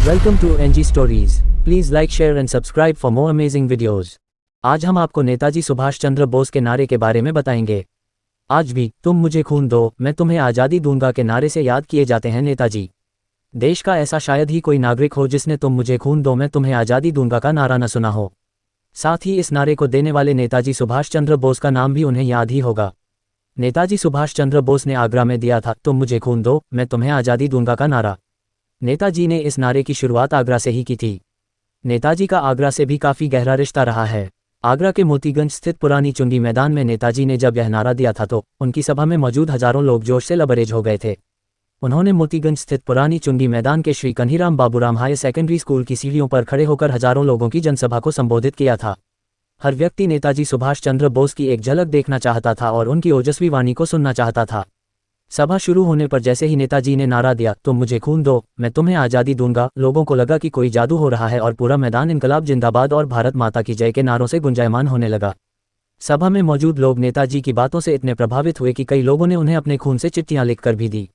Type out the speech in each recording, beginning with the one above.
Welcome to NG stories. Please like, share and subscribe for more amazing videos. आज हम आपको नेताजी सुभाष चंद्र बोस के नारे के बारे में बताएंगे। आज भी तुम मुझे खून दो, मैं तुम्हें आज़ादी दूंगा के नारे से याद किए जाते हैं नेताजी। देश का ऐसा शायद ही कोई नागरिक हो जिसने तुम मुझे खून दो मैं तुम्हें आज़ादी दूंगा का नारा न सुना हो। साथ ही इस नारे को देने वाले नेताजी सुभाष चंद्र बोस का नाम भी उन्हें याद ही होगा। नेताजी सुभाष चंद्र बोस ने आगरा में दिया था तुम मुझे खून दो मैं तुम्हें आज़ादी दूंगा का नारा। नेताजी ने इस नारे की शुरुआत आगरा से ही की थी। नेताजी का आगरा से भी काफ़ी गहरा रिश्ता रहा है। आगरा के मोतीगंज स्थित पुरानी चुंगी मैदान में नेताजी ने जब यह नारा दिया था तो उनकी सभा में मौजूद हजारों लोग जोश से लबरेज हो गए थे। उन्होंने मोतीगंज स्थित पुरानी चुंगी मैदान के Shri Kanhiram Baburam higher secondary school की सीढ़ियों पर खड़े होकर हजारों लोगों की जनसभा को संबोधित किया था। हर व्यक्ति नेताजी सुभाष चंद्र बोस की एक झलक देखना चाहता था और उनकी ओजस्वी वाणी को सुनना चाहता था। सभा शुरू होने पर जैसे ही नेताजी ने नारा दिया तुम मुझे खून दो मैं तुम्हें आज़ादी दूंगा, लोगों को लगा कि कोई जादू हो रहा है और पूरा मैदान इनकलाब जिंदाबाद और भारत माता की जय के नारों से गुंजायमान होने लगा। सभा में मौजूद लोग नेताजी की बातों से इतने प्रभावित हुए कि कई लोगों ने उन्हें अपने खून से चिट्ठियां लिखकर भी दी।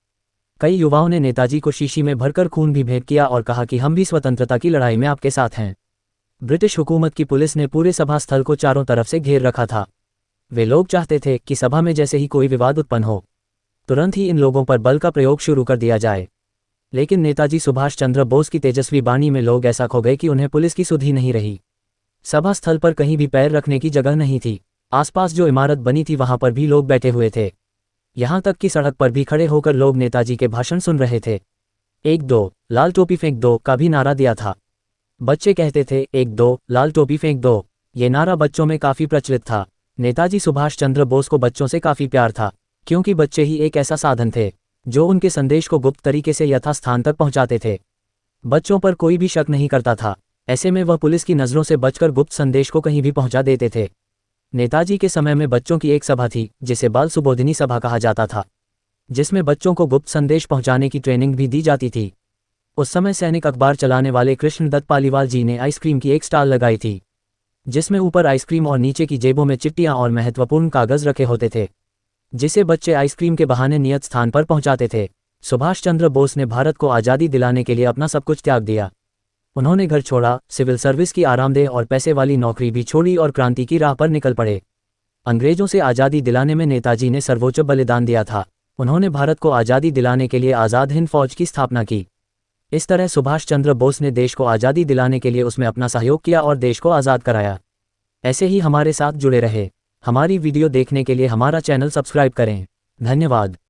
कई युवाओं ने नेताजी को शीशी में भरकर खून भी भेंट किया और कहा कि हम भी स्वतंत्रता की लड़ाई में आपके साथ हैं। ब्रिटिश हुकूमत की पुलिस ने पूरे सभा स्थल को चारों तरफ से घेर रखा था। वे लोग चाहते थे कि सभा में जैसे ही कोई विवाद उत्पन्न हो तुरंत ही इन लोगों पर बल का प्रयोग शुरू कर दिया जाए। लेकिन नेताजी सुभाष चंद्र बोस की तेजस्वी बाणी में लोग ऐसा खो गए कि उन्हें पुलिस की सुध ही नहीं रही। सभा स्थल पर कहीं भी पैर रखने की जगह नहीं थी। आसपास जो इमारत बनी थी वहां पर भी लोग बैठे हुए थे। यहां तक कि सड़क पर भी खड़े होकर लोग नेताजी के भाषण सुन रहे थे। 1-2 लाल टोपी फेंक दो का भी नारा दिया था। बच्चे कहते थे 1-2 लाल टोपी फेंक दो। ये नारा बच्चों में काफी प्रचलित था। नेताजी सुभाष चंद्र बोस को बच्चों से काफी प्यार था, क्योंकि बच्चे ही एक ऐसा साधन थे जो उनके संदेश को गुप्त तरीके से यथास्थान तक पहुंचाते थे। बच्चों पर कोई भी शक नहीं करता था, ऐसे में वह पुलिस की नज़रों से बचकर गुप्त संदेश को कहीं भी पहुंचा देते थे। नेताजी के समय में बच्चों की एक सभा थी जिसे बाल सुबोधिनी सभा कहा जाता था, जिसमें बच्चों को गुप्त संदेश पहुंचाने की ट्रेनिंग भी दी जाती थी। उस समय सैनिक अखबार चलाने वाले कृष्णदत्त पालीवाल जी ने आइसक्रीम की एक स्टॉल लगाई थी, जिसमें ऊपर आइसक्रीम और नीचे की जेबों में चिट्ठियां और महत्वपूर्ण कागज रखे होते थे, जिसे बच्चे आइसक्रीम के बहाने नियत स्थान पर पहुंचाते थे। सुभाष चंद्र बोस ने भारत को आज़ादी दिलाने के लिए अपना सब कुछ त्याग दिया। उन्होंने घर छोड़ा, सिविल सर्विस की आरामदेह और पैसे वाली नौकरी भी छोड़ी और क्रांति की राह पर निकल पड़े। अंग्रेजों से आज़ादी दिलाने में नेताजी ने सर्वोच्च बलिदान दिया था। उन्होंने भारत को आज़ादी दिलाने के लिए आज़ाद हिंद फौज की स्थापना की। इस तरह सुभाष चंद्र बोस ने देश को आज़ादी दिलाने के लिए उसमें अपना सहयोग किया और देश को आज़ाद कराया। ऐसे ही हमारे साथ जुड़े रहे। हमारी वीडियो देखने के लिए हमारा चैनल सब्सक्राइब करें। धन्यवाद।